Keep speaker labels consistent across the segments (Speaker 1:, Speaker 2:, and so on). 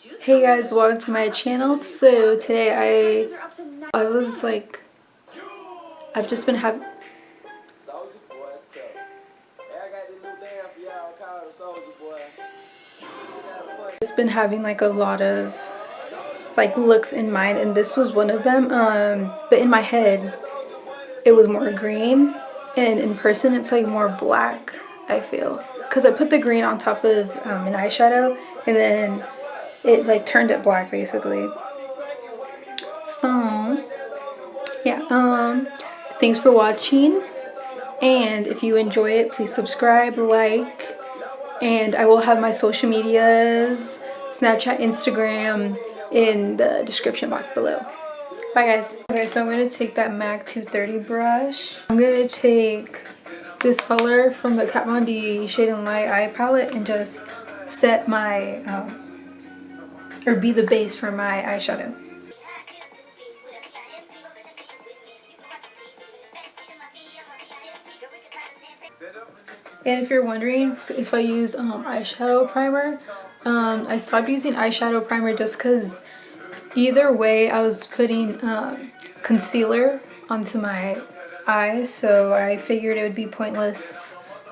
Speaker 1: Hey guys, welcome to my channel. So today I was like, I've just been having like a lot of like looks in mind, and this was one of them. But in my head it was more green, and in person it's like more black, I feel, because I put the green on top of an eyeshadow and then it like turned it black basically. So yeah, thanks for watching, and if you enjoy it, please subscribe, like, and I will have my social medias, Snapchat, Instagram, in the description box below. Bye guys. Okay, so I'm going to take that MAC 230 brush. I'm going to take this color from the Kat Von D Shade and Light eye palette and just set my, or be the base for my eyeshadow. And if you're wondering if I use eyeshadow primer, I stopped using eyeshadow primer just because either way I was putting concealer onto my eyes, so I figured it would be pointless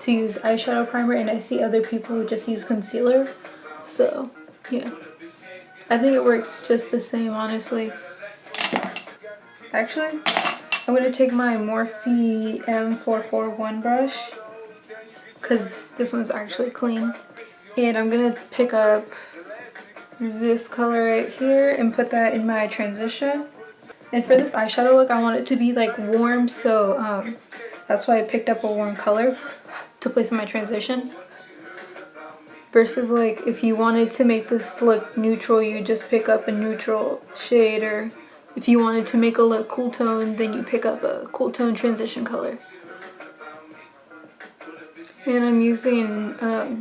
Speaker 1: to use eyeshadow primer, and I see other people who just use concealer, so yeah, I think it works just the same, honestly. Actually, I'm going to take my Morphe M441 brush because this one's actually clean, and I'm going to pick up this color right here and put that in my transition. And for this eyeshadow look, I want it to be like warm, so that's why I picked up a warm color to place in my transition. Versus like if you wanted to make this look neutral, you just pick up a neutral shade, or if you wanted to make a look cool tone, then you pick up a cool tone transition color. And I'm using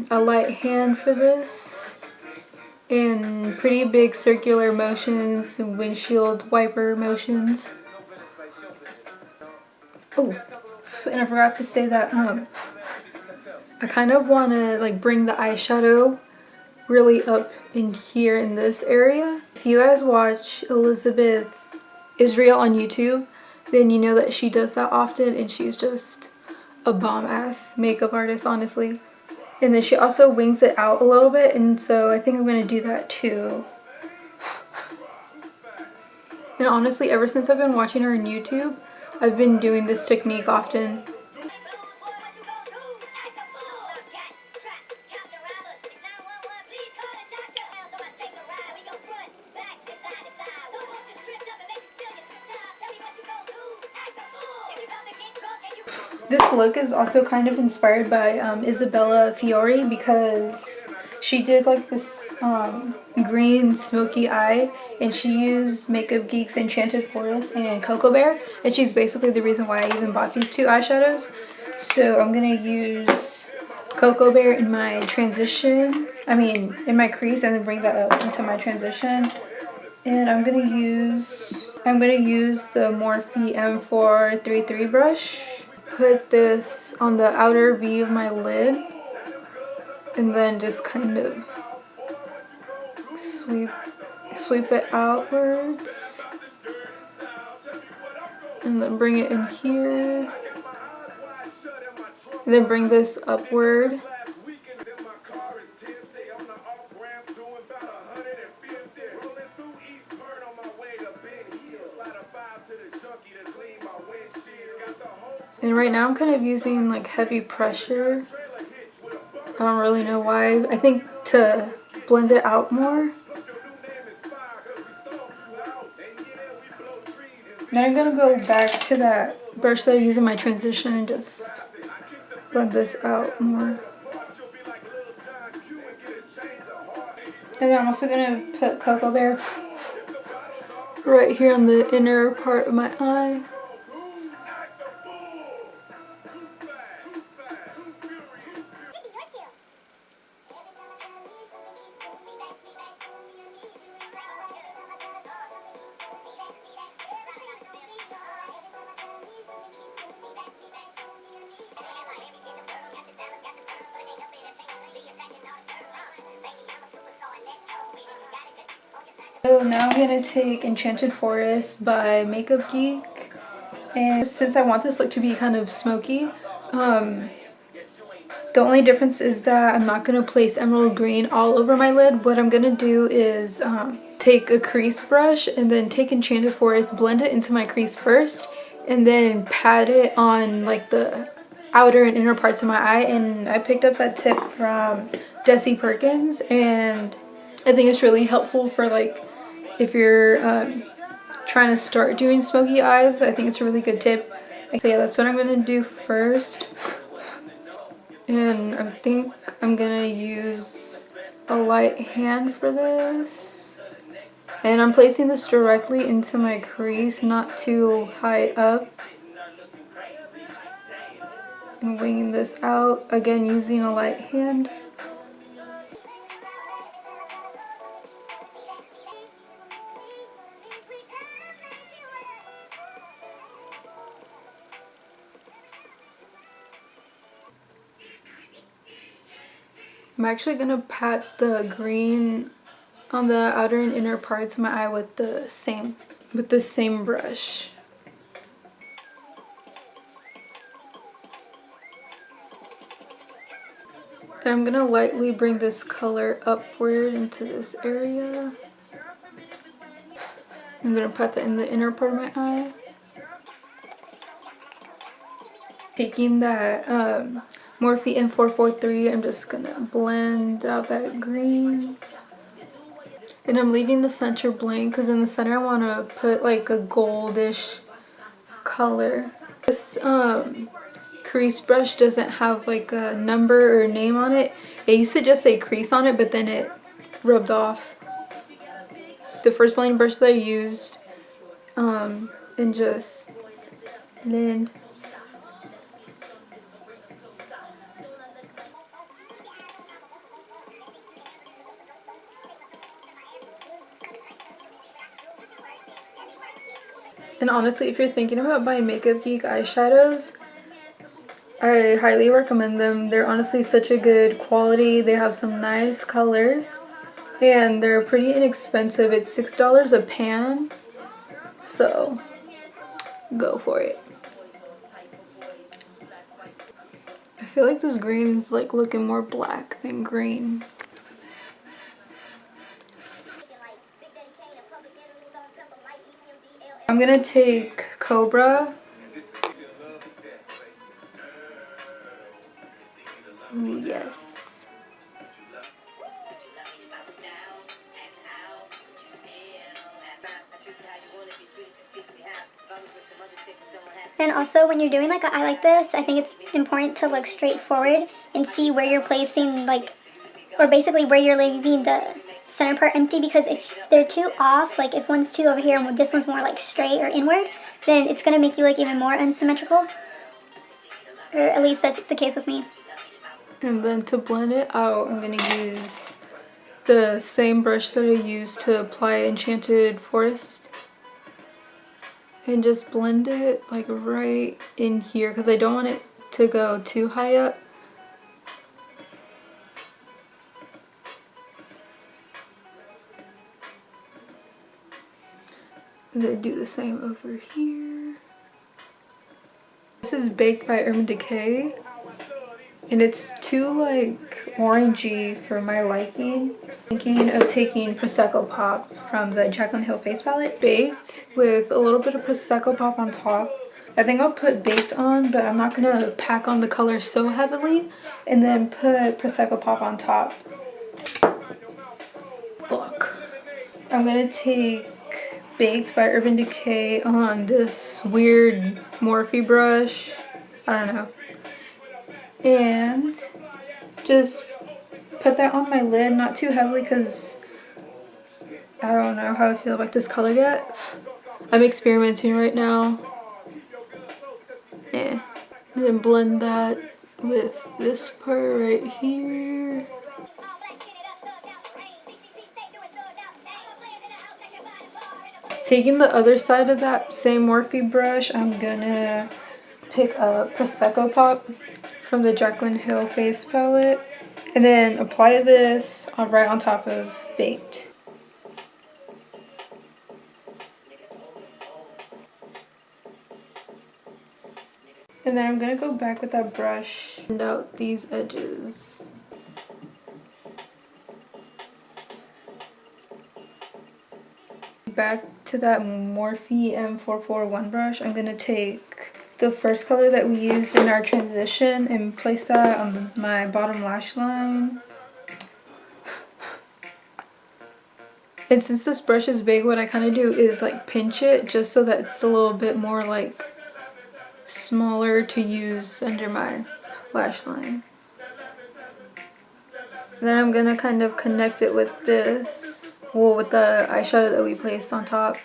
Speaker 1: a light hand for this, and pretty big circular motions and windshield wiper motions. Oh, and I forgot to say that I kind of want to like bring the eyeshadow really up in here in this area. If you guys watch Elizabeth Israel on YouTube, then you know that she does that often, and she's just a bomb-ass makeup artist, honestly. And then she also wings it out a little bit, and so I think I'm going to do that too. And honestly, ever since I've been watching her on YouTube, I've been doing this technique often. This look is also kind of inspired by Isabella Fiore, because she did like this green smoky eye, and she used Makeup Geek's Enchanted Forest and Cocoa Bear, and she's basically the reason why I even bought these two eyeshadows. So I'm going to use Cocoa Bear in my transition, in my crease, and then bring that up into my transition. And I'm going to use the Morphe M433 brush. Put this on the outer V of my lid, and then just kind of sweep it outwards, and then bring it in here, and then bring this upward. And right now I'm kind of using like heavy pressure. I don't really know why. I think to blend it out more. Then I'm gonna go back to that brush that I use in my transition and just blend this out more. And then I'm also gonna put Cocoa Bear right here on the inner part of my eye. So now I'm going to take Enchanted Forest by Makeup Geek. And since I want this look to be kind of smoky, the only difference is that I'm not going to place emerald green all over my lid. What I'm going to do is take a crease brush and then take Enchanted Forest, blend it into my crease first, and then pat it on like the outer and inner parts of my eye. And I picked up that tip from Jessie Perkins, and I think it's really helpful for like if you're trying to start doing smoky eyes. I think it's a really good tip. So yeah, that's what I'm going to do first. And I think I'm gonna use a light hand for this. And I'm placing this directly into my crease, not too high up. And winging this out, again using a light hand. I'm actually gonna pat the green on the outer and inner parts of my eye with the same brush. Then I'm gonna lightly bring this color upward into this area. I'm gonna pat that in the inner part of my eye. Taking that Morphe M443, I'm just gonna blend out that green. And I'm leaving the center blank because in the center I want to put like a goldish color. This crease brush doesn't have like a number or name on it. It used to just say crease on it, but then it rubbed off. The first blending brush that I used and just blend. And honestly, if you're thinking about buying Makeup Geek eyeshadows, I highly recommend them. They're honestly such a good quality. They have some nice colors. And they're pretty inexpensive. It's $6 a pan. So, go for it. I feel like this green's like looking more black than green. I'm gonna take Cobra. Ooh, yes.
Speaker 2: And also when you're doing like an eye like this, I think it's important to look straight forward and see where you're placing like, or basically where you're leaving the center part empty, because if they're too off, like if one's too over here and this one's more like straight or inward, then it's going to make you look even more unsymmetrical. Or at least that's the case with me.
Speaker 1: And then to blend it out, I'm going to use the same brush that I used to apply Enchanted Forest. And just blend it like right in here because I don't want it to go too high up. And then do the same over here. This is Baked by Urban Decay. And it's too like orangey for my liking. Thinking of taking Prosecco Pop from the Jaclyn Hill face palette. Baked with a little bit of Prosecco Pop on top. I think I'll put Baked on, but I'm not going to pack on the color so heavily. And then put Prosecco Pop on top. Look. I'm going to take Baked by Urban Decay on this weird Morphe brush. I don't know. And just put that on my lid, not too heavily because I don't know how I feel about this color yet. I'm experimenting right now. Yeah. And then blend that with this part right here. Taking the other side of that same Morphe brush, I'm gonna pick up Prosecco Pop from the Jaclyn Hill face palette and then apply this right on top of Baked. And then I'm gonna go back with that brush and out these edges. Back to that Morphe M441 brush, I'm gonna take the first color that we used in our transition and place that on my bottom lash line. And since this brush is big, what I kind of do is like pinch it just so that it's a little bit more like smaller to use under my lash line. And then I'm gonna kind of connect it with this, well, with the eyeshadow that we placed on top.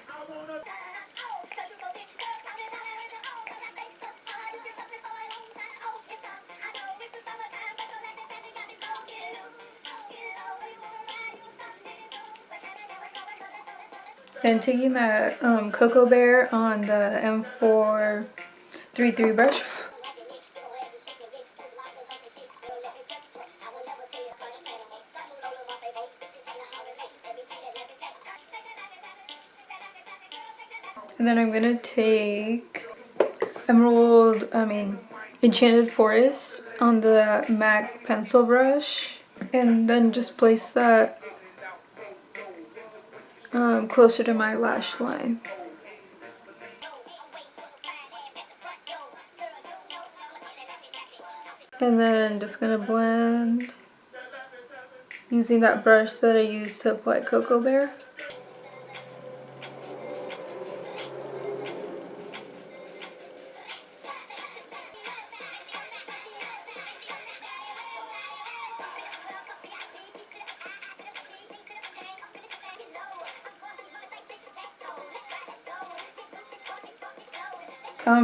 Speaker 1: Then taking that Cocoa Bear on the M433 brush. And then I'm gonna take Enchanted Forest on the MAC pencil brush, and then just place that closer to my lash line. And then just gonna blend using that brush that I used to apply Cocoa Bear.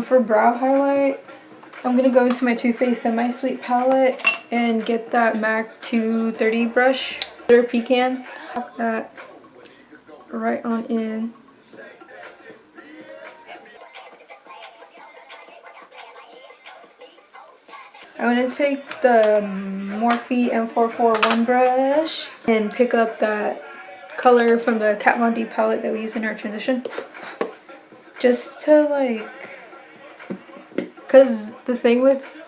Speaker 1: For brow highlight, I'm going to go into my Too Faced Semi-Sweet palette and get that MAC 230 brush, Glitter Pecan. Pop that right on in. I'm going to take the Morphe M441 brush and pick up that color from the Kat Von D palette that we used in our transition. Just to like, because the thing with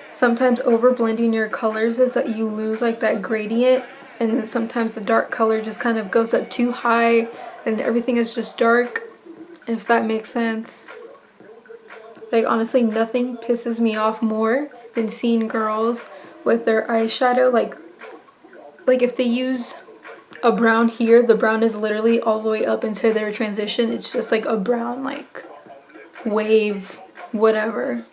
Speaker 1: sometimes over blending your colors is that you lose like that gradient, and then sometimes the dark color just kind of goes up too high and everything is just dark, if that makes sense. Like honestly, nothing pisses me off more than seeing girls with their eyeshadow like if they use a brown here, the brown is literally all the way up into their transition. It's just like a brown like wave, whatever.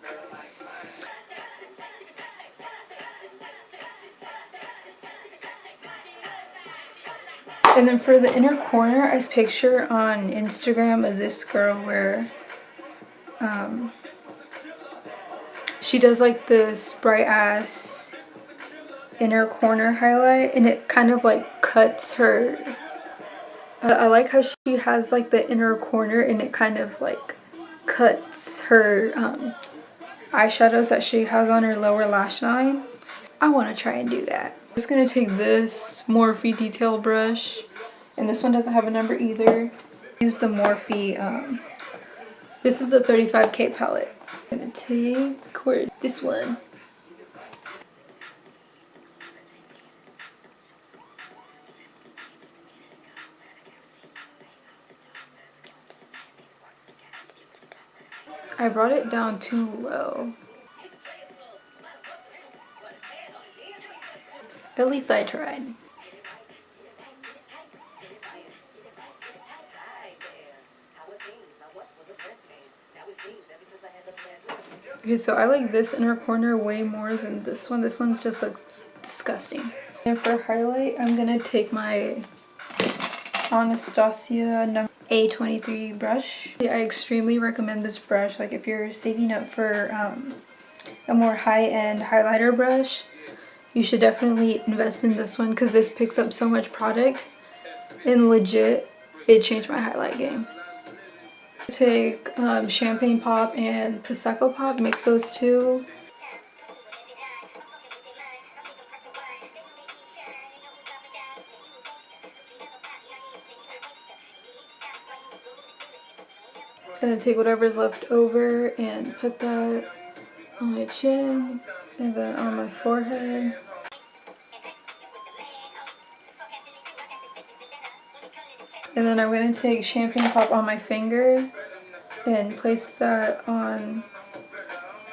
Speaker 1: And then for the inner corner, I saw a picture on Instagram of this girl where she does like this bright ass inner corner highlight, and it kind of like cuts her. I like how she has like the inner corner and it kind of like cuts her eyeshadows that she has on her lower lash line. I want to try and do that. I'm just going to take this Morphe detail brush, and this one doesn't have a number either. Use the Morphe, this is the 35K palette. I'm going to take this one. I brought it down too low. At least I tried. Okay, so I like this inner corner way more than this one. This one just looks disgusting. And for highlight, I'm gonna take my Anastasia A23 brush. I extremely recommend this brush. Like if you're saving up for a more high-end highlighter brush, you should definitely invest in this one because this picks up so much product, and legit, it changed my highlight game. Take Champagne Pop and Prosecco Pop, mix those two. And then take whatever's left over and put that on my chin and then on my forehead. And then I'm going to take champagne pop on my finger and place that on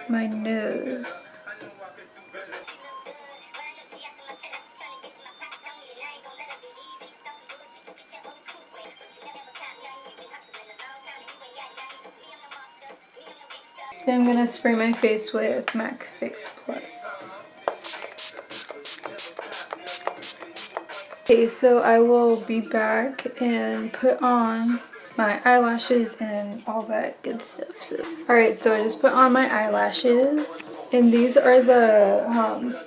Speaker 1: my nose. Then I'm going to spray my face with MAC Fix Plus. Okay, so I will be back and put on my eyelashes and all that good stuff. So, alright, so I just put on my eyelashes. And these are the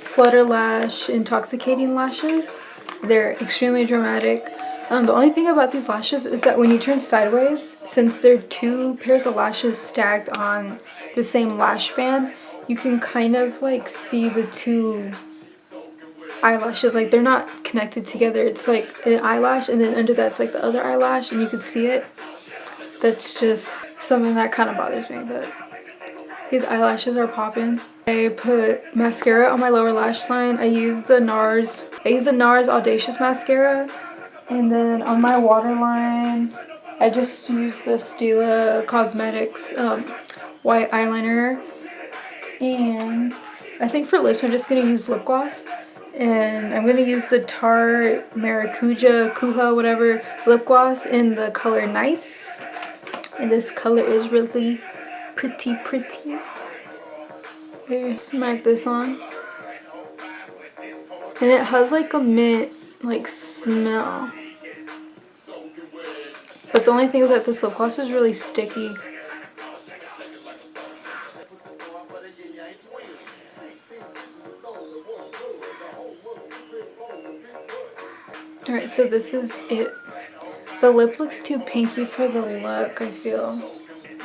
Speaker 1: Flutter Lash Intoxicating Lashes. They're extremely dramatic. The only thing about these lashes is that when you turn sideways, since they're two pairs of lashes stacked on the same lash band, you can kind of like see the two eyelashes. Like they're not connected together. It's like an eyelash and then under that's like the other eyelash and you can see it. That's just something that kind of bothers me, but these eyelashes are popping. I put mascara on my lower lash line. I use the NARS Audacious Mascara. And then on my waterline, I just use the Stila Cosmetics white eyeliner. And I think for lips, I'm just going to use lip gloss. And I'm going to use the Tarte Maracuja, Kuha, whatever, lip gloss in the color Nice. And this color is really pretty. Here, smack this on. And it has like a mint like smell. But the only thing is that this lip gloss is really sticky. Alright, so this is it. The lip looks too pinky for the look, I feel.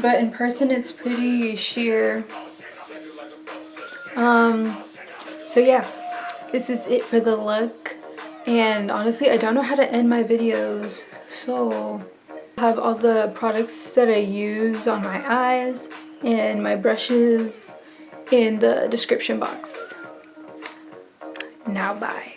Speaker 1: But in person it's pretty sheer. So yeah, this is it for the look. And honestly, I don't know how to end my videos. So I have all the products that I use on my eyes and my brushes in the description box. Now bye.